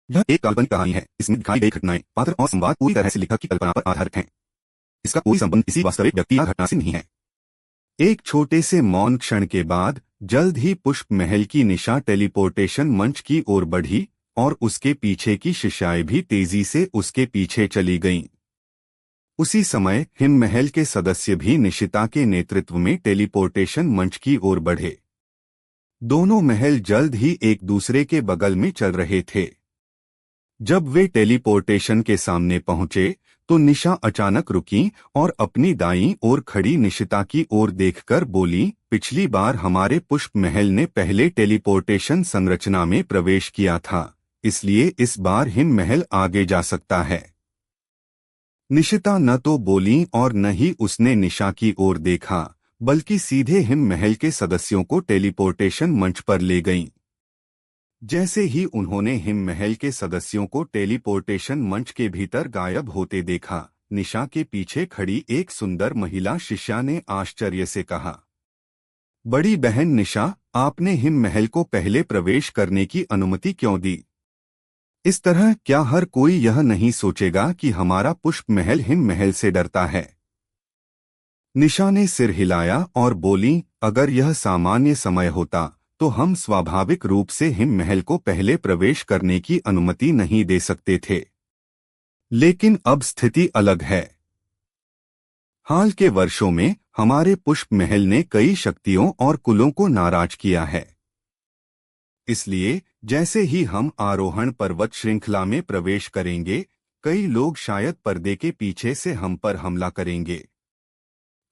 यह एक काल्पनिक कहानी है। इसमें दिखाई गई घटनाएं, पात्र और संवाद पूरी तरह से लेखक की कल्पना पर आधारित हैं। इसका कोई संबंध किसी वास्तविक व्यक्ति या घटना से नहीं है। एक छोटे से मौन क्षण के बाद जल्द ही पुष्प महल की निशा टेलीपोर्टेशन मंच की ओर बढ़ी और उसके पीछे की शिष्याएं भी तेजी से उसके पीछे चली गईं। उसी समय हिम महल के सदस्य भी निशिता के नेतृत्व में टेलीपोर्टेशन मंच की ओर बढ़े। दोनों महल जल्द ही एक दूसरे के बगल में चल रहे थे। जब वे टेलीपोर्टेशन के सामने पहुंचे तो निशा अचानक रुकी और अपनी दाईं ओर खड़ी निशिता की ओर देखकर बोली, पिछली बार हमारे पुष्प महल ने पहले टेलीपोर्टेशन संरचना में प्रवेश किया था, इसलिए इस बार हिम महल आगे जा सकता है। निशिता न तो बोली और न ही उसने निशा की ओर देखा, बल्कि सीधे हिम महल के सदस्यों को टेलीपोर्टेशन मंच पर ले गईं। जैसे ही उन्होंने हिम महल के सदस्यों को टेलीपोर्टेशन मंच के भीतर गायब होते देखा, निशा के पीछे खड़ी एक सुंदर महिला शिष्या ने आश्चर्य से कहा, बड़ी बहन निशा, आपने हिम महल को पहले प्रवेश करने की अनुमति क्यों दी? इस तरह क्या हर कोई यह नहीं सोचेगा कि हमारा पुष्प महल हिम महल से डरता है? निशा ने सिर हिलाया और बोली, अगर यह सामान्य समय होता तो हम स्वाभाविक रूप से हिम महल को पहले प्रवेश करने की अनुमति नहीं दे सकते थे, लेकिन अब स्थिति अलग है। हाल के वर्षों में हमारे पुष्प महल ने कई शक्तियों और कुलों को नाराज किया है। इसलिए जैसे ही हम आरोहण पर्वत श्रृंखला में प्रवेश करेंगे, कई लोग शायद पर्दे के पीछे से हम पर हमला करेंगे।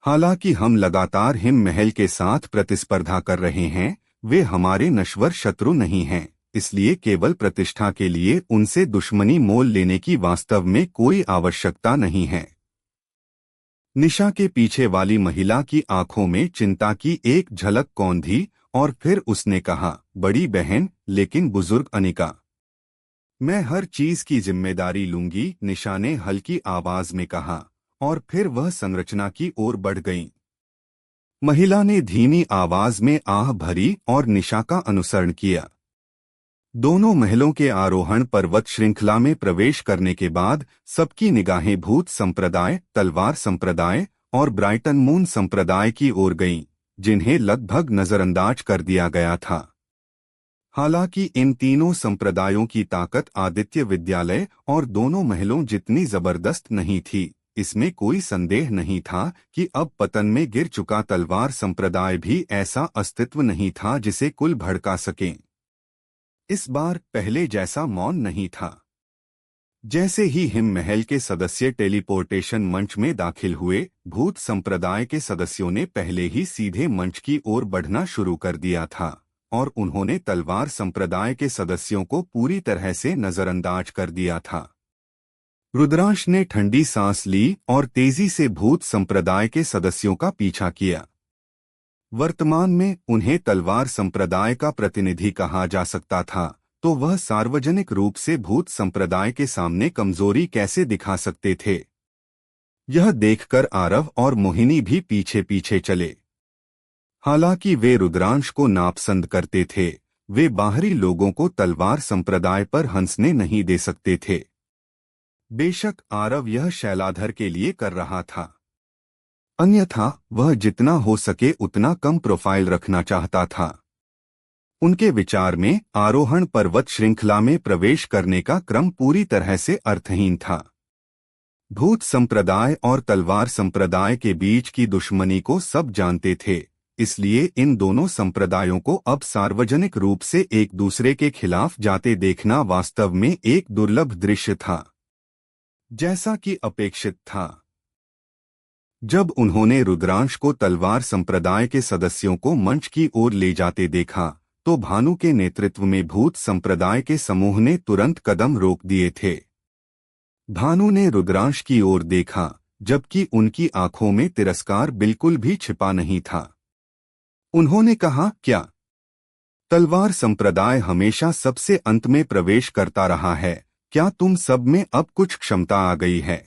हालांकि हम लगातार हिम महल के साथ प्रतिस्पर्धा कर रहे हैं, वे हमारे नश्वर शत्रु नहीं हैं, इसलिए केवल प्रतिष्ठा के लिए उनसे दुश्मनी मोल लेने की वास्तव में कोई आवश्यकता नहीं है। निशा के पीछे वाली महिला की आंखों में चिंता की एक झलक कौंधी और फिर उसने कहा, बड़ी बहन, लेकिन बुजुर्ग अनिका, मैं हर चीज की जिम्मेदारी लूंगी, निशा ने हल्की आवाज में कहा और फिर वह संरचना की ओर बढ़ गई। महिला ने धीमी आवाज में आह भरी और निशा का अनुसरण किया। दोनों महलों के आरोहण पर्वत श्रृंखला में प्रवेश करने के बाद सबकी निगाहें भूत संप्रदाय, तलवार संप्रदाय और ब्राइटन मून संप्रदाय की ओर गईं, जिन्हें लगभग नजरअंदाज कर दिया गया था। हालांकि इन तीनों संप्रदायों की ताकत आदित्य विद्यालय और दोनों महलों जितनी जबरदस्त नहीं थी, इसमें कोई संदेह नहीं था कि अब पतन में गिर चुका तलवार संप्रदाय भी ऐसा अस्तित्व नहीं था जिसे कुल भड़का सके। इस बार पहले जैसा मौन नहीं था। जैसे ही हिम महल के सदस्य टेलीपोर्टेशन मंच में दाखिल हुए, भूत संप्रदाय के सदस्यों ने पहले ही सीधे मंच की ओर बढ़ना शुरू कर दिया था और उन्होंने तलवार संप्रदाय के सदस्यों को पूरी तरह से नजरअंदाज कर दिया था। रुद्रांश ने ठंडी सांस ली और तेजी से भूत संप्रदाय के सदस्यों का पीछा किया। वर्तमान में उन्हें तलवार संप्रदाय का प्रतिनिधि कहा जा सकता था, तो वह सार्वजनिक रूप से भूत संप्रदाय के सामने कमजोरी कैसे दिखा सकते थे? यह देखकर आरव और मोहिनी भी पीछे पीछे चले। हालांकि वे रुद्रांश को नापसंद करते थे, वे बाहरी लोगों को तलवार संप्रदाय पर हंसने नहीं दे सकते थे। बेशक आरव यह शैलाधर के लिए कर रहा था, अन्यथा वह जितना हो सके उतना कम प्रोफाइल रखना चाहता था। उनके विचार में आरोहण पर्वत श्रृंखला में प्रवेश करने का क्रम पूरी तरह से अर्थहीन था। भूत संप्रदाय और तलवार संप्रदाय के बीच की दुश्मनी को सब जानते थे, इसलिए इन दोनों संप्रदायों को अब सार्वजनिक रूप से एक दूसरे के खिलाफ जाते देखना वास्तव में एक दुर्लभ दृश्य था। जैसा कि अपेक्षित था, जब उन्होंने रुद्रांश को तलवार संप्रदाय के सदस्यों को मंच की ओर ले जाते देखा, तो भानु के नेतृत्व में भूत संप्रदाय के समूह ने तुरंत कदम रोक दिए थे। भानु ने रुद्रांश की ओर देखा, जबकि उनकी आंखों में तिरस्कार बिल्कुल भी छिपा नहीं था। उन्होंने कहा, क्या तलवार संप्रदाय हमेशा सबसे अंत में प्रवेश करता रहा है? क्या तुम सब में अब कुछ क्षमता आ गई है?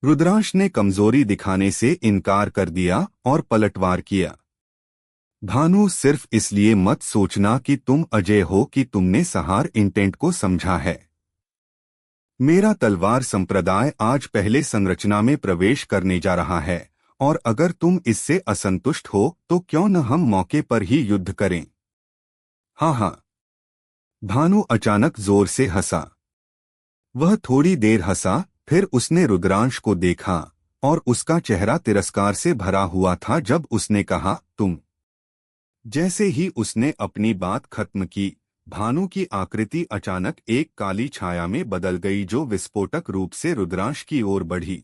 रुद्रांश ने कमजोरी दिखाने से इनकार कर दिया और पलटवार किया। भानु, सिर्फ इसलिए मत सोचना कि तुम अजय हो कि तुमने सहार इंटेंट को समझा है। मेरा तलवार संप्रदाय आज पहले संरचना में प्रवेश करने जा रहा है, और अगर तुम इससे असंतुष्ट हो तो क्यों न हम मौके पर ही युद्ध करें। हाँ हाँ। भानु अचानक जोर से हंसा। वह थोड़ी देर हंसा, फिर उसने रुद्रांश को देखा और उसका चेहरा तिरस्कार से भरा हुआ था जब उसने कहा, तुम। जैसे ही उसने अपनी बात खत्म की, भानु की आकृति अचानक एक काली छाया में बदल गई जो विस्फोटक रूप से रुद्रांश की ओर बढ़ी।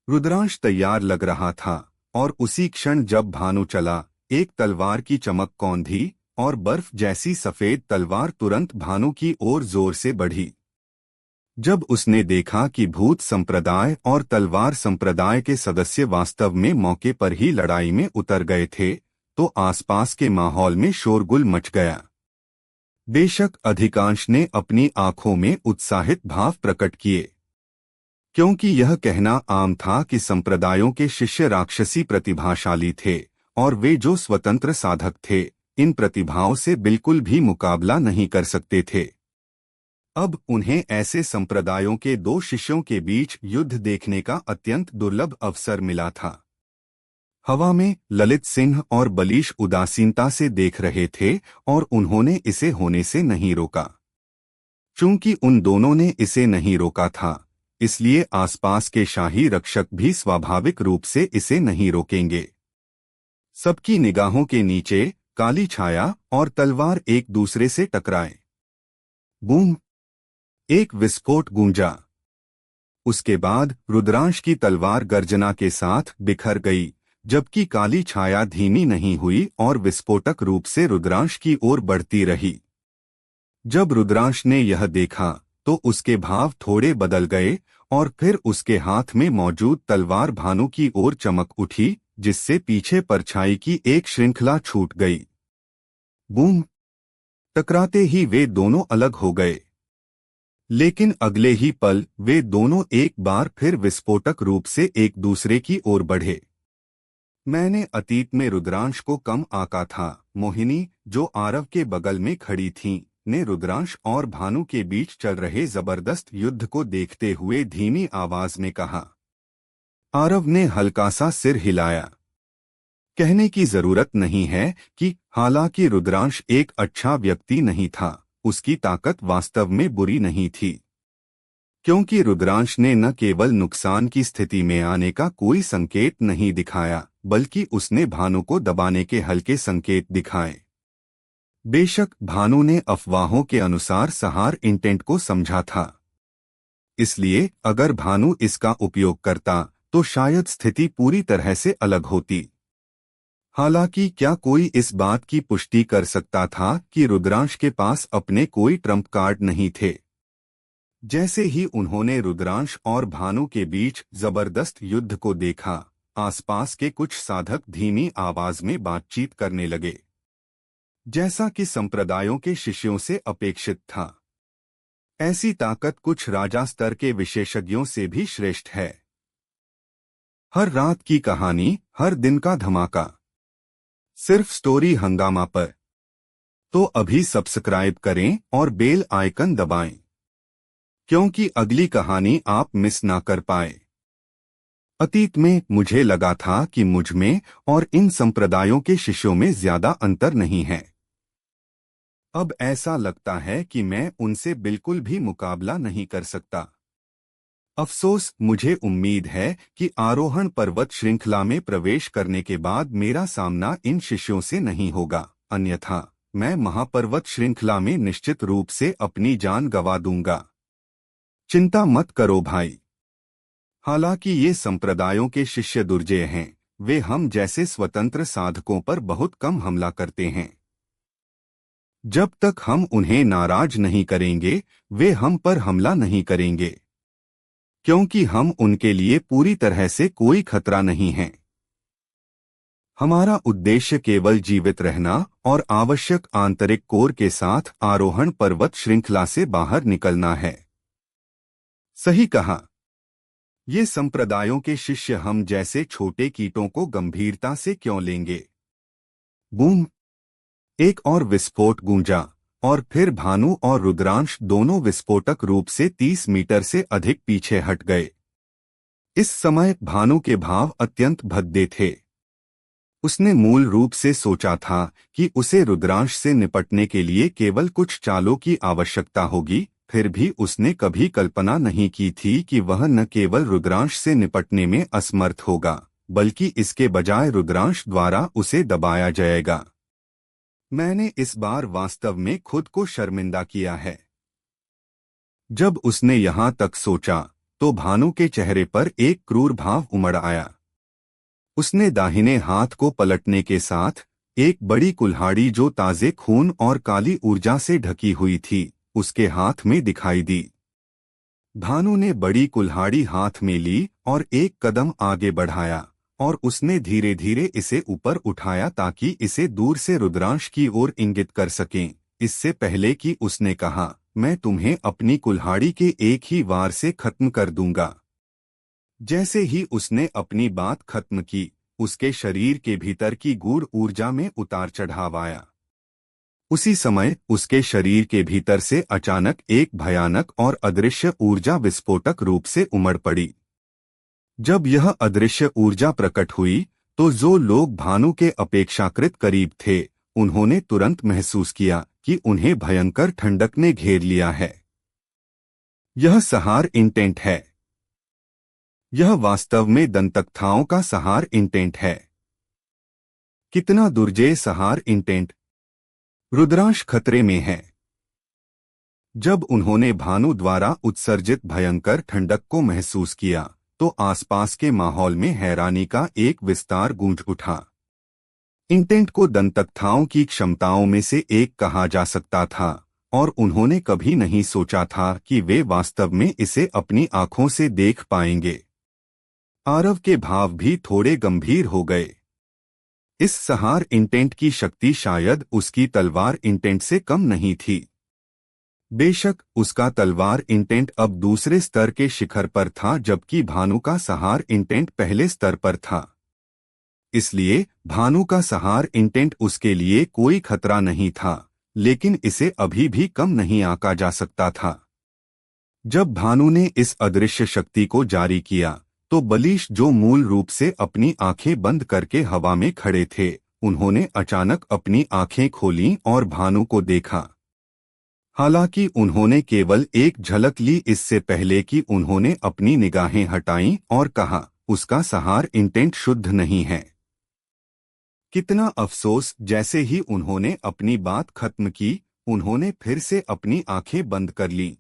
रुद्रांश तैयार लग रहा था, और उसी क्षण जब भानु चला, एक तलवार की चमक कौंधी और बर्फ जैसी सफेद तलवार तुरंत भानु की ओर जोर से बढ़ी। जब उसने देखा कि भूत संप्रदाय और तलवार संप्रदाय के सदस्य वास्तव में मौके पर ही लड़ाई में उतर गए थे, तो आसपास के माहौल में शोरगुल मच गया। बेशक अधिकांश ने अपनी आंखों में उत्साहित भाव प्रकट किए, क्योंकि यह कहना आम था कि संप्रदायों के शिष्य राक्षसी प्रतिभाशाली थे, और वे जो स्वतंत्र साधक थे, इन प्रतिभाओं से बिल्कुल भी मुकाबला नहीं कर सकते थे। अब उन्हें ऐसे संप्रदायों के दो शिष्यों के बीच युद्ध देखने का अत्यंत दुर्लभ अवसर मिला था। हवा में ललित सिंह और बलीश उदासीनता से देख रहे थे, और उन्होंने इसे होने से नहीं रोका। चूंकि उन दोनों ने इसे नहीं रोका था, इसलिए आसपास के शाही रक्षक भी स्वाभाविक रूप से इसे नहीं रोकेंगे। सबकी निगाहों के नीचे काली छाया और तलवार एक दूसरे से टकराए। बूम! एक विस्फोट गूंजा। उसके बाद रुद्रांश की तलवार गर्जना के साथ बिखर गई, जबकि काली छाया धीमी नहीं हुई और विस्फोटक रूप से रुद्रांश की ओर बढ़ती रही। जब रुद्रांश ने यह देखा तो उसके भाव थोड़े बदल गए, और फिर उसके हाथ में मौजूद तलवार भानु की ओर चमक उठी, जिससे पीछे परछाई की एक श्रृंखला छूट गई। बूम! टकराते ही वे दोनों अलग हो गए, लेकिन अगले ही पल वे दोनों एक बार फिर विस्फोटक रूप से एक दूसरे की ओर बढ़े। मैंने अतीत में रुद्रांश को कम आंका था। मोहिनी, जो आरव के बगल में खड़ी थीं, ने रुद्रांश और भानु के बीच चल रहे जबरदस्त युद्ध को देखते हुए धीमी आवाज में कहा। आरव ने हल्का सा सिर हिलाया। कहने की जरूरत नहीं है कि हालांकि रुद्रांश एक अच्छा व्यक्ति नहीं था, उसकी ताकत वास्तव में बुरी नहीं थी, क्योंकि रुद्रांश ने न केवल नुकसान की स्थिति में आने का कोई संकेत नहीं दिखाया, बल्कि उसने भानु को दबाने के हल्के संकेत दिखाए। बेशक भानु ने अफवाहों के अनुसार सहार इंटेंट को समझा था, इसलिए अगर भानु इसका उपयोग करता तो शायद स्थिति पूरी तरह से अलग होती। हालांकि क्या कोई इस बात की पुष्टि कर सकता था कि रुद्रांश के पास अपने कोई ट्रम्प कार्ड नहीं थे। जैसे ही उन्होंने रुद्रांश और भानु के बीच जबरदस्त युद्ध को देखा, आसपास के कुछ साधक धीमी आवाज में बातचीत करने लगे, जैसा कि संप्रदायों के शिष्यों से अपेक्षित था। ऐसी ताकत कुछ राजा स्तर के विशेषज्ञों से भी श्रेष्ठ है। हर रात की कहानी, हर दिन का धमाका, सिर्फ स्टोरी हंगामा पर। तो अभी सब्सक्राइब करें और बेल आइकन दबाएं, क्योंकि अगली कहानी आप मिस ना कर पाए। अतीत में मुझे लगा था कि मुझ में और इन संप्रदायों के शिष्यों में ज्यादा अंतर नहीं है। अब ऐसा लगता है कि मैं उनसे बिल्कुल भी मुकाबला नहीं कर सकता। अफसोस, मुझे उम्मीद है कि आरोहण पर्वत श्रृंखला में प्रवेश करने के बाद मेरा सामना इन शिष्यों से नहीं होगा, अन्यथा मैं महापर्वत श्रृंखला में निश्चित रूप से अपनी जान गंवा दूंगा। चिंता मत करो भाई। हालांकि ये संप्रदायों के शिष्य दुर्जय हैं, वे हम जैसे स्वतंत्र साधकों पर बहुत कम हमला करते हैं। जब तक हम उन्हें नाराज नहीं करेंगे, वे हम पर हमला नहीं करेंगे, क्योंकि हम उनके लिए पूरी तरह से कोई खतरा नहीं है। हमारा उद्देश्य केवल जीवित रहना और आवश्यक आंतरिक कोर के साथ आरोहण पर्वत श्रृंखला से बाहर निकलना है। सही कहा। ये संप्रदायों के शिष्य हम जैसे छोटे कीटों को गंभीरता से क्यों लेंगे? बूम! एक और विस्फोट गूंजा और फिर भानु और रुद्रांश दोनों विस्फोटक रूप से 30 मीटर से अधिक पीछे हट गए। इस समय भानु के भाव अत्यंत भद्दे थे। उसने मूल रूप से सोचा था कि उसे रुद्रांश से निपटने के लिए केवल कुछ चालों की आवश्यकता होगी, फिर भी उसने कभी कल्पना नहीं की थी कि वह न केवल रुद्रांश से निपटने में असमर्थ होगा, बल्कि इसके बजाय रुद्रांश द्वारा उसे दबाया जाएगा। मैंने इस बार वास्तव में खुद को शर्मिंदा किया है। जब उसने यहां तक सोचा तो भानु के चेहरे पर एक क्रूर भाव उमड़ आया। उसने दाहिने हाथ को पलटने के साथ एक बड़ी कुल्हाड़ी जो ताजे खून और काली ऊर्जा से ढकी हुई थी, उसके हाथ में दिखाई दी। भानु ने बड़ी कुल्हाड़ी हाथ में ली और एक कदम आगे बढ़ाया और उसने धीरे धीरे इसे ऊपर उठाया ताकि इसे दूर से रुद्रांश की ओर इंगित कर सकें, इससे पहले कि उसने कहा, मैं तुम्हें अपनी कुल्हाड़ी के एक ही वार से खत्म कर दूंगा। जैसे ही उसने अपनी बात खत्म की, उसके शरीर के भीतर की गूढ़ ऊर्जा में उतार चढ़ाव आया। उसी समय उसके शरीर के भीतर से अचानक एक भयानक और अदृश्य ऊर्जा विस्फोटक रूप से उमड़ पड़ी। जब यह अदृश्य ऊर्जा प्रकट हुई तो जो लोग भानु के अपेक्षाकृत करीब थे, उन्होंने तुरंत महसूस किया कि उन्हें भयंकर ठंडक ने घेर लिया है। यह सहार इंटेंट है। यह वास्तव में दंतकथाओं का सहार इंटेंट है। कितना दुर्जय सहार इंटेंट! रुद्रांश खतरे में है। जब उन्होंने भानु द्वारा उत्सर्जित भयंकर ठंडक को महसूस किया तो आसपास के माहौल में हैरानी का एक विस्तार गूंज उठा। इंटेंट को दंतकथाओं की क्षमताओं में से एक कहा जा सकता था और उन्होंने कभी नहीं सोचा था कि वे वास्तव में इसे अपनी आंखों से देख पाएंगे। आरव के भाव भी थोड़े गंभीर हो गए। इस सहार इंटेंट की शक्ति शायद उसकी तलवार इंटेंट से कम नहीं थी। बेशक उसका तलवार इंटेंट अब दूसरे स्तर के शिखर पर था, जबकि भानु का सहार इंटेंट पहले स्तर पर था। इसलिए भानु का सहार इंटेंट उसके लिए कोई खतरा नहीं था, लेकिन इसे अभी भी कम नहीं आंका जा सकता था। जब भानु ने इस अदृश्य शक्ति को जारी किया तो बलीश, जो मूल रूप से अपनी आंखें बंद करके हवा में खड़े थे, उन्होंने अचानक अपनी आंखें खोलीं और भानु को देखा। हालांकि उन्होंने केवल एक झलक ली इससे पहले कि उन्होंने अपनी निगाहें हटाईं और कहा, उसका सहार इंटेंट शुद्ध नहीं है। कितना अफसोस! जैसे ही उन्होंने अपनी बात खत्म की, उन्होंने फिर से अपनी आंखें बंद कर लीं।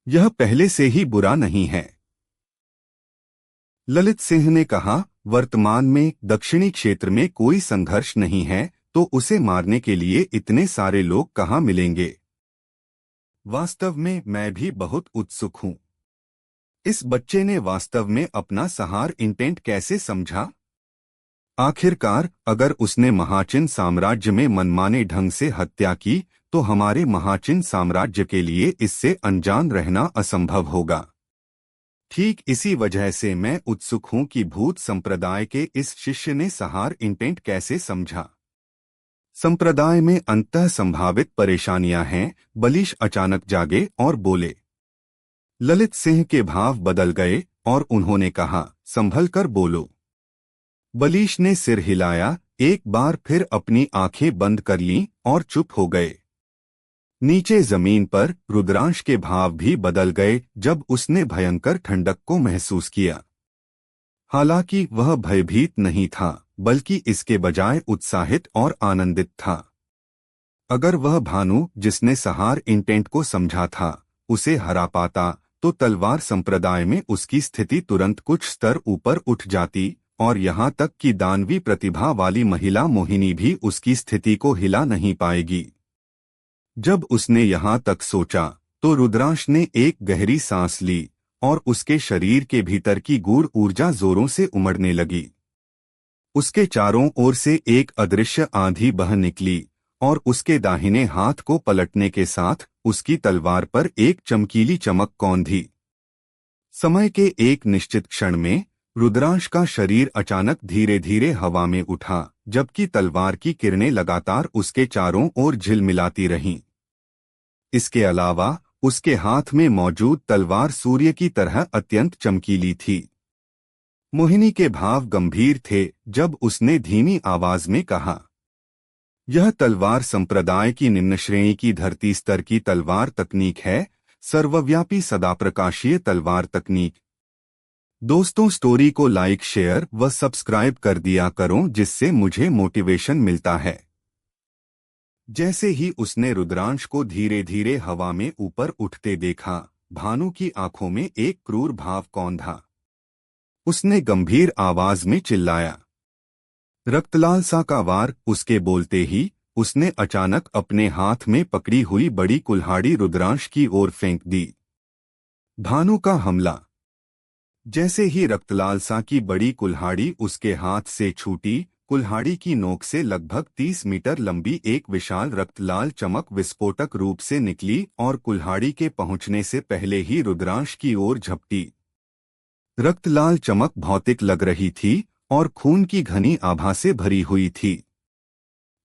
यह पहले से ही बुरा नहीं है। ललित सिंह ने कहा, वर्तमान में दक्षिणी क्षेत्र में कोई संघर्ष नहीं है तो उसे मारने के लिए इतने सारे लोग कहाँ मिलेंगे? वास्तव में मैं भी बहुत उत्सुक हूँ। इस बच्चे ने वास्तव में अपना सहार इंटेंट कैसे समझा? आखिरकार अगर उसने महाचिन साम्राज्य में मनमाने ढंग से हत्या की तो हमारे महाचिन साम्राज्य के लिए इससे अनजान रहना असंभव होगा। ठीक इसी वजह से मैं उत्सुक हूं कि भूत संप्रदाय के इस शिष्य ने सहार इंटेंट कैसे समझा। संप्रदाय में अंततः संभावित परेशानियां हैं। बलीश अचानक जागे और बोले। ललित सिंह के भाव बदल गए और उन्होंने कहा, संभल कर बोलो। बलीश ने सिर हिलाया, एक बार फिर अपनी आंखें बंद कर लीं और चुप हो गए। नीचे जमीन पर रुद्रांश के भाव भी बदल गए जब उसने भयंकर ठंडक को महसूस किया। हालांकि वह भयभीत नहीं था, बल्कि इसके बजाय उत्साहित और आनंदित था। अगर वह भानु, जिसने सहार इंटेंट को समझा था, उसे हरा पाता तो तलवार संप्रदाय में उसकी स्थिति तुरंत कुछ स्तर ऊपर उठ जाती और यहाँ तक कि दानवी प्रतिभा वाली महिला मोहिनी भी उसकी स्थिति को हिला नहीं पाएगी। जब उसने यहाँ तक सोचा तो रुद्रांश ने एक गहरी सांस ली और उसके शरीर के भीतर की गूढ़ ऊर्जा जोरों से उमड़ने लगी। उसके चारों ओर से एक अदृश्य आंधी बह निकली और उसके दाहिने हाथ को पलटने के साथ उसकी तलवार पर एक चमकीली चमक कौंधी। समय के एक निश्चित क्षण में रुद्रांश का शरीर अचानक धीरे धीरे हवा में उठा, जबकि तलवार की किरणें लगातार उसके चारों ओर झिलमिलाती रहीं। इसके अलावा उसके हाथ में मौजूद तलवार सूर्य की तरह अत्यंत चमकीली थी। मोहिनी के भाव गंभीर थे जब उसने धीमी आवाज में कहा, यह तलवार संप्रदाय की निम्न श्रेणी की धरती स्तर की तलवार तकनीक है, सर्वव्यापी सदाप्रकाशीय तलवार तकनीक। दोस्तों, स्टोरी को लाइक, शेयर व सब्सक्राइब कर दिया करो, जिससे मुझे मोटिवेशन मिलता है। जैसे ही उसने रुद्रांश को धीरे धीरे हवा में ऊपर उठते देखा, भानु की आंखों में एक क्रूर भाव कौंधा। उसने गंभीर आवाज में चिल्लाया, रक्तलाल सा का वार। उसके बोलते ही उसने अचानक अपने हाथ में पकड़ी हुई बड़ी कुल्हाड़ी रुद्रांश की ओर फेंक दी। भानु का हमला। जैसे ही रक्तलाल सा की बड़ी कुल्हाड़ी उसके हाथ से छूटी, कुल्हाड़ी की नोक से लगभग 30 मीटर लंबी एक विशाल रक्तलाल चमक विस्फोटक रूप से निकली और कुल्हाड़ी के पहुंचने से पहले ही रुद्रांश की ओर झपटी। रक्तलाल चमक भौतिक लग रही थी और खून की घनी आभा से भरी हुई थी।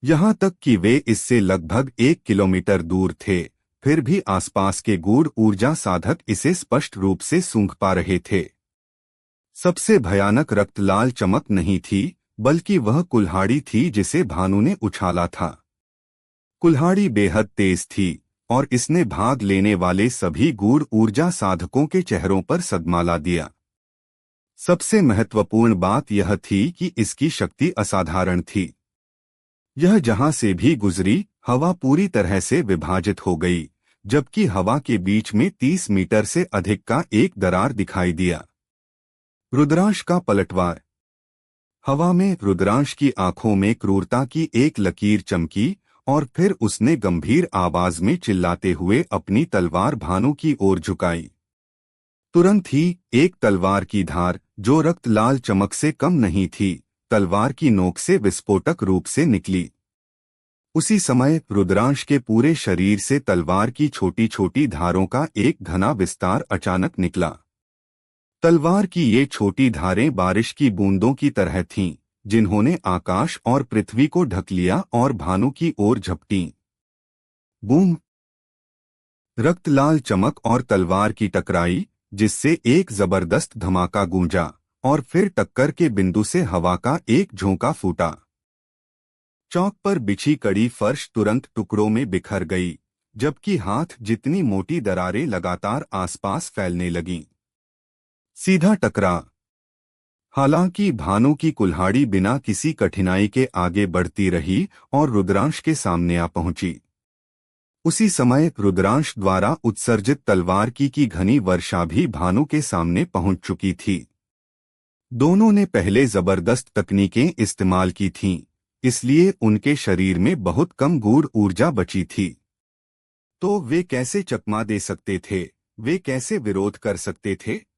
यहां तक कि वे इससे लगभग 1 किलोमीटर दूर थे, फिर भी आसपास के गूढ़ ऊर्जा साधक इसे स्पष्ट रूप से सूंघ पा रहे थे। सबसे भयानक रक्तलाल चमक नहीं थी, बल्कि वह कुल्हाड़ी थी जिसे भानु ने उछाला था। कुल्हाड़ी बेहद तेज थी और इसने भाग लेने वाले सभी गूढ़ ऊर्जा साधकों के चेहरों पर सदमा ला दिया। सबसे महत्वपूर्ण बात यह थी कि इसकी शक्ति असाधारण थी। यह जहां से भी गुजरी, हवा पूरी तरह से विभाजित हो गई, जबकि हवा के बीच में 30 मीटर से अधिक का एक दरार दिखाई दिया। रुद्रांश का पलटवार। हवा में रुद्रांश की आंखों में क्रूरता की एक लकीर चमकी और फिर उसने गंभीर आवाज में चिल्लाते हुए अपनी तलवार भानु की ओर झुकाई। तुरंत ही एक तलवार की धार, जो रक्तलाल चमक से कम नहीं थी, तलवार की नोक से विस्फोटक रूप से निकली। उसी समय रुद्रांश के पूरे शरीर से तलवार की छोटी छोटी धारों का एक घना विस्तार अचानक निकला। तलवार की ये छोटी धारें बारिश की बूंदों की तरह थीं, जिन्होंने आकाश और पृथ्वी को ढक लिया और भानु की ओर झपटीं। बूम! रक्तलाल चमक और तलवार की टकराई, जिससे एक जबरदस्त धमाका गूंजा और फिर टक्कर के बिंदु से हवा का एक झोंका फूटा। चौक पर बिछी कड़ी फर्श तुरंत टुकड़ों में बिखर गई, जबकि हाथ जितनी मोटी दरारें लगातार आसपास फैलने लगीं। सीधा टकरा। हालांकि भानु की कुल्हाड़ी बिना किसी कठिनाई के आगे बढ़ती रही और रुद्रांश के सामने आ पहुंची। उसी समय रुद्रांश द्वारा उत्सर्जित तलवार की घनी वर्षा भी भानु के सामने पहुंच चुकी थी। दोनों ने पहले जबरदस्त तकनीकें इस्तेमाल की थीं, इसलिए उनके शरीर में बहुत कम गूढ़ ऊर्जा बची थी। तो वे कैसे चकमा दे सकते थे? वे कैसे विरोध कर सकते थे?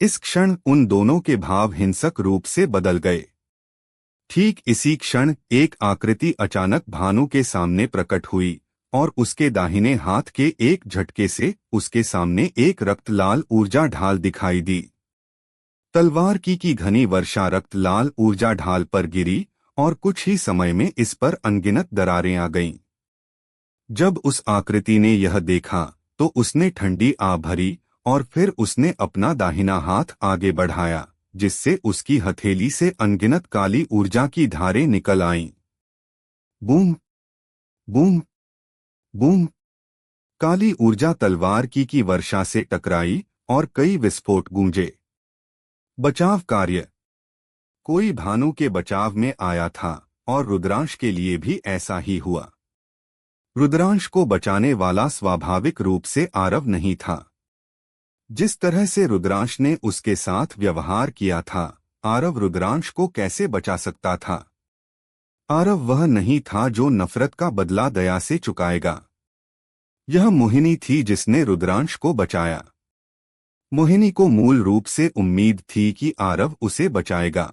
इस क्षण उन दोनों के भाव हिंसक रूप से बदल गए। ठीक इसी क्षण एक आकृति अचानक भानु के सामने प्रकट हुई और उसके दाहिने हाथ के एक झटके से उसके सामने एक रक्तलाल ऊर्जा ढाल दिखाई दी। तलवार की घनी वर्षा रक्तलाल ऊर्जा ढाल पर गिरी और कुछ ही समय में इस पर अनगिनत दरारें आ गईं। जब उस आकृति ने यह देखा तो उसने ठंडी आह भरी और फिर उसने अपना दाहिना हाथ आगे बढ़ाया, जिससे उसकी हथेली से अनगिनत काली ऊर्जा की धारें निकल आईं। बूम! बूम! बूम! काली ऊर्जा तलवार की वर्षा से टकराई और कई विस्फोट गूंजे। बचाव कार्य। कोई भानु के बचाव में आया था और रुद्रांश के लिए भी ऐसा ही हुआ। रुद्रांश को बचाने वाला स्वाभाविक रूप से आरव नहीं था। जिस तरह से रुद्रांश ने उसके साथ व्यवहार किया था, आरव रुद्रांश को कैसे बचा सकता था? आरव वह नहीं था जो नफरत का बदला दया से चुकाएगा। यह मोहिनी थी जिसने रुद्रांश को बचाया। मोहिनी को मूल रूप से उम्मीद थी कि आरव उसे बचाएगा।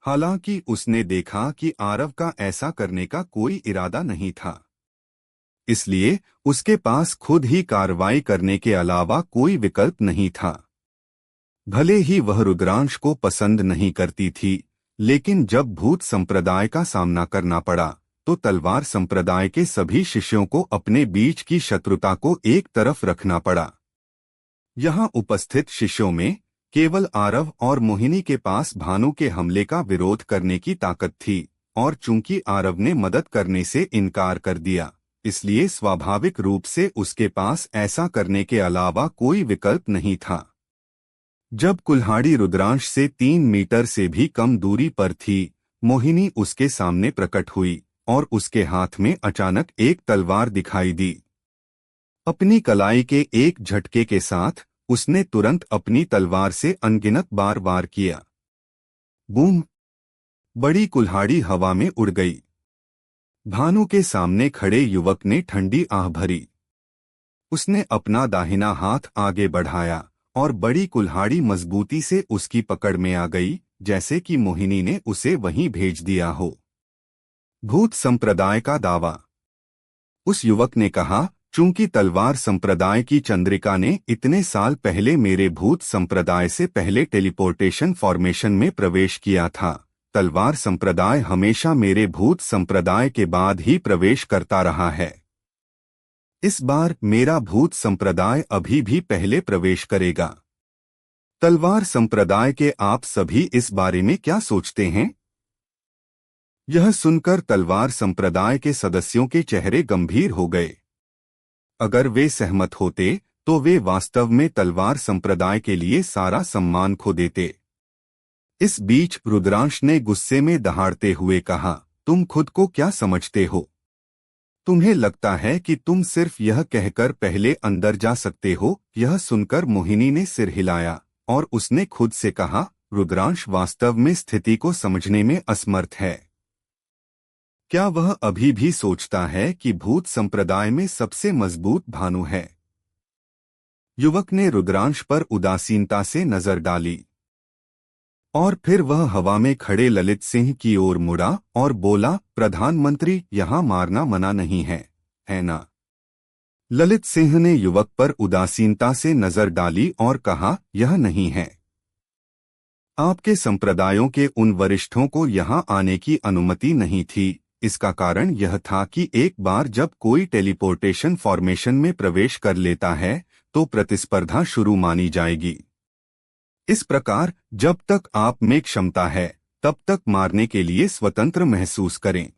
हालांकि उसने देखा कि आरव का ऐसा करने का कोई इरादा नहीं था, इसलिए उसके पास खुद ही कार्रवाई करने के अलावा कोई विकल्प नहीं था। भले ही वह रुद्रांश को पसंद नहीं करती थी, लेकिन जब भूत संप्रदाय का सामना करना पड़ा तो तलवार संप्रदाय के सभी शिष्यों को अपने बीच की शत्रुता को एक तरफ रखना पड़ा। यहाँ उपस्थित शिष्यों में केवल आरव और मोहिनी के पास भानु के हमले का विरोध करने की ताकत थी, और चूंकि आरव ने मदद करने से इनकार कर दिया, इसलिए स्वाभाविक रूप से उसके पास ऐसा करने के अलावा कोई विकल्प नहीं था। जब कुल्हाड़ी रुद्रांश से 3 मीटर से भी कम दूरी पर थी, मोहिनी उसके सामने प्रकट हुई और उसके हाथ में अचानक एक तलवार दिखाई दी। अपनी कलाई के एक झटके के साथ उसने तुरंत अपनी तलवार से अनगिनत बार वार किया। बूम! बड़ी कुल्हाड़ी हवा में उड़ गई। भानु के सामने खड़े युवक ने ठंडी आह भरी। उसने अपना दाहिना हाथ आगे बढ़ाया और बड़ी कुल्हाड़ी मजबूती से उसकी पकड़ में आ गई, जैसे कि मोहिनी ने उसे वहीं भेज दिया हो। भूत संप्रदाय का दावा। उस युवक ने कहा, चूंकि तलवार संप्रदाय की चंद्रिका ने इतने साल पहले मेरे भूत संप्रदाय से पहले टेलीपोर्टेशन फॉर्मेशन में प्रवेश किया था, तलवार संप्रदाय हमेशा मेरे भूत संप्रदाय के बाद ही प्रवेश करता रहा है। इस बार मेरा भूत संप्रदाय अभी भी पहले प्रवेश करेगा। तलवार संप्रदाय के आप सभी इस बारे में क्या सोचते हैं? यह सुनकर तलवार संप्रदाय के सदस्यों के चेहरे गंभीर हो गए। अगर वे सहमत होते तो वे वास्तव में तलवार संप्रदाय के लिए सारा सम्मान खो देते। इस बीच रुद्रांश ने गुस्से में दहाड़ते हुए कहा, तुम खुद को क्या समझते हो? तुम्हें लगता है कि तुम सिर्फ यह कहकर पहले अंदर जा सकते हो? यह सुनकर मोहिनी ने सिर हिलाया और उसने खुद से कहा, रुद्रांश वास्तव में स्थिति को समझने में असमर्थ है। क्या वह अभी भी सोचता है कि भूत संप्रदाय में सबसे मजबूत भानु है? युवक ने रुद्रांश पर उदासीनता से नजर डाली और फिर वह हवा में खड़े ललित सिंह की ओर मुड़ा और बोला, प्रधानमंत्री, यहाँ मारना मना नहीं है ना? ललित सिंह ने युवक पर उदासीनता से नजर डाली और कहा, यह नहीं है। आपके संप्रदायों के उन वरिष्ठों को यहाँ आने की अनुमति नहीं थी। इसका कारण यह था कि एक बार जब कोई टेलीपोर्टेशन फॉर्मेशन में प्रवेश कर लेता है तो प्रतिस्पर्धा शुरू मानी जाएगी। इस प्रकार जब तक आप में क्षमता है तब तक मारने के लिए स्वतंत्र महसूस करें।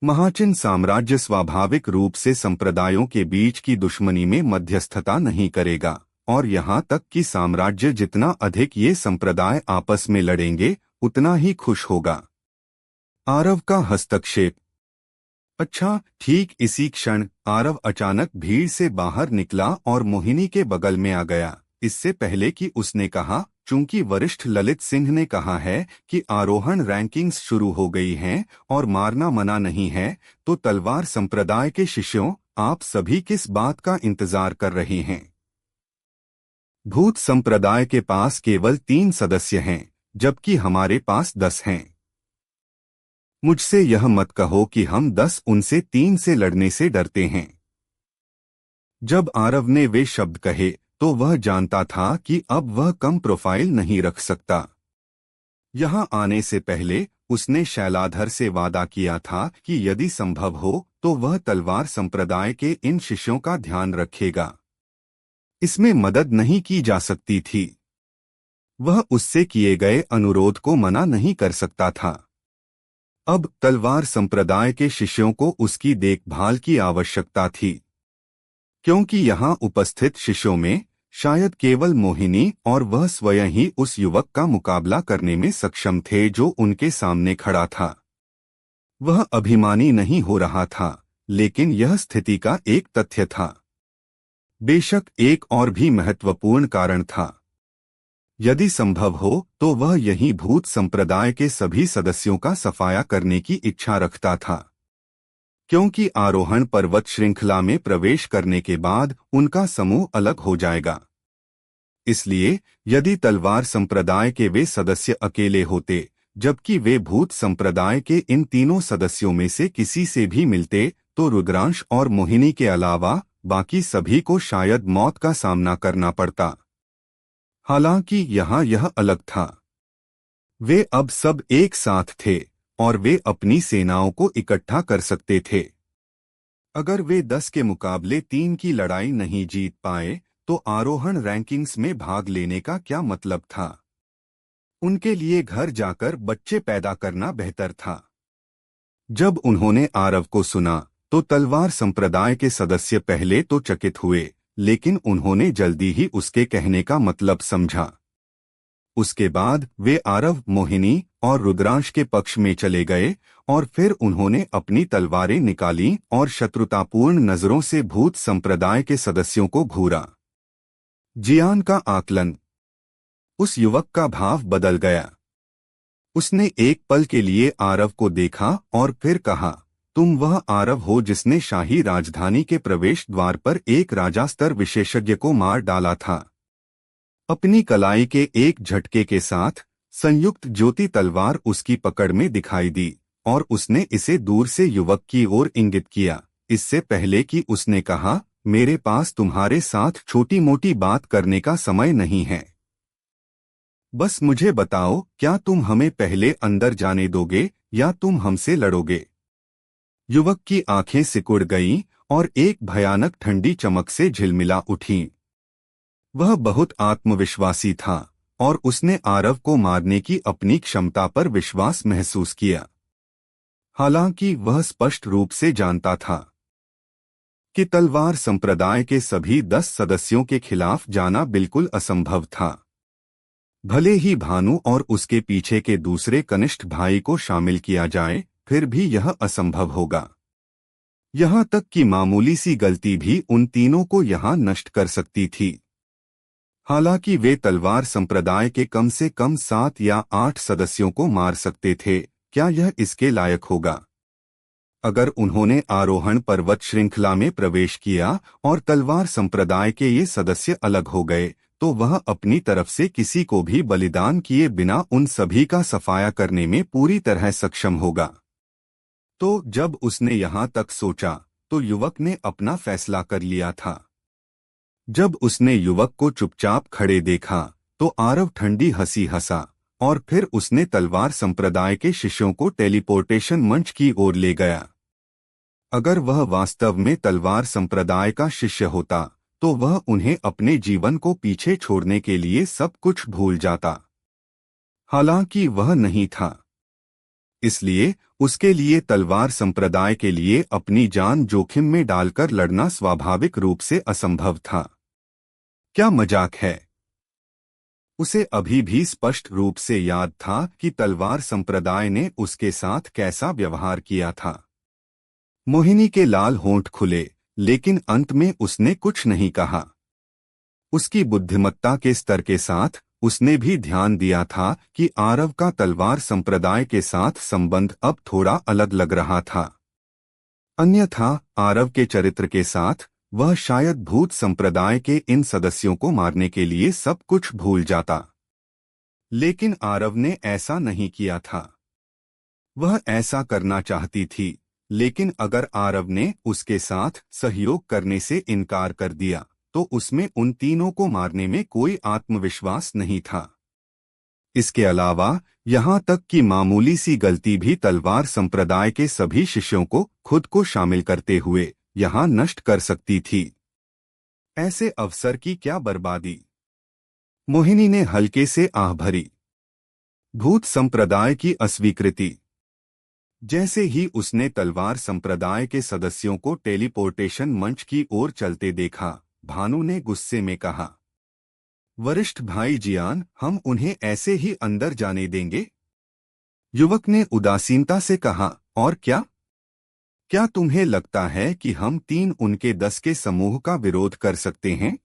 महाचिन साम्राज्य स्वाभाविक रूप से संप्रदायों के बीच की दुश्मनी में मध्यस्थता नहीं करेगा, और यहाँ तक कि साम्राज्य जितना अधिक ये संप्रदाय आपस में लड़ेंगे उतना ही खुश होगा। आरव का हस्तक्षेप। अच्छा, ठीक इसी क्षण आरव अचानक भीड़ से बाहर निकला और मोहिनी के बगल में आ गया, इससे पहले कि उसने कहा, चूंकि वरिष्ठ ललित सिंह ने कहा है कि आरोहण रैंकिंग्स शुरू हो गई हैं और मारना मना नहीं है, तो तलवार संप्रदाय के शिष्यों, आप सभी किस बात का इंतजार कर रहे हैं? भूत संप्रदाय के पास केवल 3 सदस्य हैं, जबकि हमारे पास 10 हैं। मुझसे यह मत कहो कि हम 10 उनसे 3 से लड़ने से डरते हैं। जब आरव ने वे शब्द कहे तो वह जानता था कि अब वह कम प्रोफाइल नहीं रख सकता। यहां आने से पहले उसने शैलाधर से वादा किया था कि यदि संभव हो तो वह तलवार संप्रदाय के इन शिष्यों का ध्यान रखेगा। इसमें मदद नहीं की जा सकती थी। वह उससे किए गए अनुरोध को मना नहीं कर सकता था। अब तलवार संप्रदाय के शिष्यों को उसकी देखभाल की आवश्यकता थी, क्योंकि यहाँ उपस्थित शिष्यों में शायद केवल मोहिनी और वह स्वयं ही उस युवक का मुकाबला करने में सक्षम थे जो उनके सामने खड़ा था। वह अभिमानी नहीं हो रहा था, लेकिन यह स्थिति का एक तथ्य था। बेशक एक और भी महत्वपूर्ण कारण था। यदि संभव हो तो वह यही भूत संप्रदाय के सभी सदस्यों का सफाया करने की इच्छा रखता था, क्योंकि आरोहण पर्वत श्रृंखला में प्रवेश करने के बाद उनका समूह अलग हो जाएगा। इसलिए यदि तलवार संप्रदाय के वे सदस्य अकेले होते, जबकि वे भूत संप्रदाय के इन तीनों सदस्यों में से किसी से भी मिलते, तो रुद्रांश और मोहिनी के अलावा बाकी सभी को शायद मौत का सामना करना पड़ता। हालांकि यहाँ यह अलग था। वे अब सब एक साथ थे और वे अपनी सेनाओं को इकट्ठा कर सकते थे। अगर वे 10 के मुकाबले 3 की लड़ाई नहीं जीत पाए तो आरोहण रैंकिंग्स में भाग लेने का क्या मतलब था? उनके लिए घर जाकर बच्चे पैदा करना बेहतर था। जब उन्होंने आरव को सुना तो तलवार संप्रदाय के सदस्य पहले तो चकित हुए, लेकिन उन्होंने जल्दी ही उसके कहने का मतलब समझा। उसके बाद वे आरव, मोहिनी और रुद्रांश के पक्ष में चले गए और फिर उन्होंने अपनी तलवारें निकाली और शत्रुतापूर्ण नजरों से भूत संप्रदाय के सदस्यों को घूरा। जियान का आकलन। उस युवक का भाव बदल गया। उसने एक पल के लिए आरव को देखा और फिर कहा, तुम वह आरव हो जिसने शाही राजधानी के प्रवेश द्वार पर एक राजा स्तर विशेषज्ञ को मार डाला था। अपनी कलाई के एक झटके के साथ संयुक्त ज्योति तलवार उसकी पकड़ में दिखाई दी और उसने इसे दूर से युवक की ओर इंगित किया, इससे पहले कि उसने कहा, मेरे पास तुम्हारे साथ छोटी मोटी बात करने का समय नहीं है। बस मुझे बताओ, क्या तुम हमें पहले अंदर जाने दोगे या तुम हमसे लड़ोगे? युवक की आंखें सिकुड़ गईं और एक भयानक ठंडी चमक से झिलमिला उठीं। वह बहुत आत्मविश्वासी था और उसने आरव को मारने की अपनी क्षमता पर विश्वास महसूस किया। हालांकि वह स्पष्ट रूप से जानता था कि तलवार संप्रदाय के सभी 10 सदस्यों के खिलाफ जाना बिल्कुल असंभव था। भले ही भानु और उसके पीछे के दूसरे कनिष्ठ भाई को शामिल किया जाए, फिर भी यह असंभव होगा। यहाँ तक कि मामूली सी गलती भी उन तीनों को यहाँ नष्ट कर सकती थी। हालांकि वे तलवार संप्रदाय के कम से कम 7 या 8 सदस्यों को मार सकते थे, क्या यह इसके लायक होगा? अगर उन्होंने आरोहण पर्वत श्रृंखला में प्रवेश किया और तलवार संप्रदाय के ये सदस्य अलग हो गए, तो वह अपनी तरफ से किसी को भी बलिदान किए बिना उन सभी का सफाया करने में पूरी तरह सक्षम होगा। तो जब उसने यहाँ तक सोचा तो युवक ने अपना फैसला कर लिया था। जब उसने युवक को चुपचाप खड़े देखा तो आरव ठंडी हंसी हंसा और फिर उसने तलवार संप्रदाय के शिष्यों को टेलीपोर्टेशन मंच की ओर ले गया। अगर वह वास्तव में तलवार संप्रदाय का शिष्य होता तो वह उन्हें अपने जीवन को पीछे छोड़ने के लिए सब कुछ भूल जाता। हालांकि वह नहीं था। इसलिए उसके लिए तलवार संप्रदाय के लिए अपनी जान जोखिम में डालकर लड़ना स्वाभाविक रूप से असंभव था। क्या मजाक है? उसे अभी भी स्पष्ट रूप से याद था कि तलवार संप्रदाय ने उसके साथ कैसा व्यवहार किया था। मोहिनी के लाल होंठ खुले, लेकिन अंत में उसने कुछ नहीं कहा। उसकी बुद्धिमत्ता के स्तर के साथ उसने भी ध्यान दिया था कि आरव का तलवार संप्रदाय के साथ संबंध अब थोड़ा अलग लग रहा था। अन्यथा आरव के चरित्र के साथ वह शायद भूत संप्रदाय के इन सदस्यों को मारने के लिए सब कुछ भूल जाता। लेकिन आरव ने ऐसा नहीं किया था। वह ऐसा करना चाहती थी, लेकिन अगर आरव ने उसके साथ सहयोग करने से इनकार कर दिया तो उसमें उन तीनों को मारने में कोई आत्मविश्वास नहीं था। इसके अलावा यहाँ तक कि मामूली सी गलती भी तलवार संप्रदाय के सभी शिष्यों को खुद को शामिल करते हुए यहाँ नष्ट कर सकती थी। ऐसे अवसर की क्या बर्बादी! मोहिनी ने हल्के से आह भरी। भूत संप्रदाय की अस्वीकृति। जैसे ही उसने तलवार संप्रदाय के सदस्यों को टेलीपोर्टेशन मंच की ओर चलते देखा, भानु ने गुस्से में कहा, वरिष्ठ भाई जियान, हम उन्हें ऐसे ही अंदर जाने देंगे? युवक ने उदासीनता से कहा, और क्या? क्या तुम्हें लगता है कि हम 3 उनके 10 के समूह का विरोध कर सकते हैं?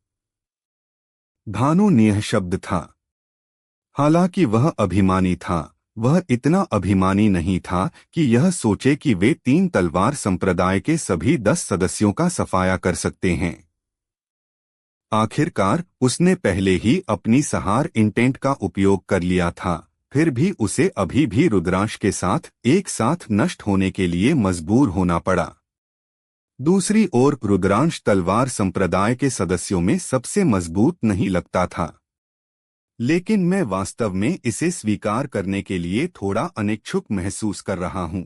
भानु निःशब्द था। हालांकि वह अभिमानी था, वह इतना अभिमानी नहीं था कि यह सोचे कि वे 3 तलवार संप्रदाय के सभी 10 सदस्यों का सफाया कर सकते हैं। आखिरकार उसने पहले ही अपनी सहार इंटेंट का उपयोग कर लिया था, फिर भी उसे अभी भी रुद्रांश के साथ एक साथ नष्ट होने के लिए मजबूर होना पड़ा। दूसरी ओर रुद्रांश तलवार संप्रदाय के सदस्यों में सबसे मजबूत नहीं लगता था। लेकिन मैं वास्तव में इसे स्वीकार करने के लिए थोड़ा अनिच्छुक महसूस कर रहा हूं।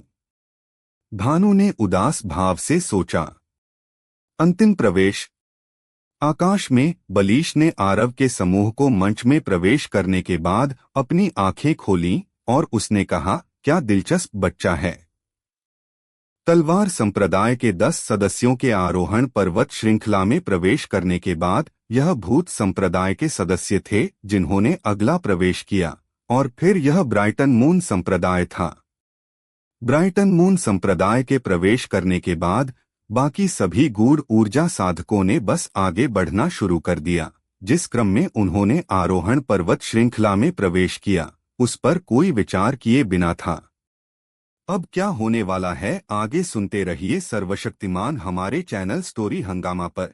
भानु ने उदास भाव से सोचा। अंतिम प्रवेश। आकाश में बलीश ने आरव के समूह को मंच में प्रवेश करने के बाद अपनी आंखें खोलीं और उसने कहा, क्या दिलचस्प बच्चा है। तलवार संप्रदाय के 10 सदस्यों के आरोहण पर्वत श्रृंखला में प्रवेश करने के बाद यह भूत संप्रदाय के सदस्य थे जिन्होंने अगला प्रवेश किया, और फिर यह ब्राइटन मून संप्रदाय था। ब्राइटन मून संप्रदाय के प्रवेश करने के बाद बाकी सभी गूढ़ ऊर्जा साधकों ने बस आगे बढ़ना शुरू कर दिया। जिस क्रम में उन्होंने आरोहण पर्वत श्रृंखला में प्रवेश किया उस पर कोई विचार किए बिना था। अब क्या होने वाला है आगे सुनते रहिए सर्वशक्तिमान हमारे चैनल स्टोरी हंगामा पर।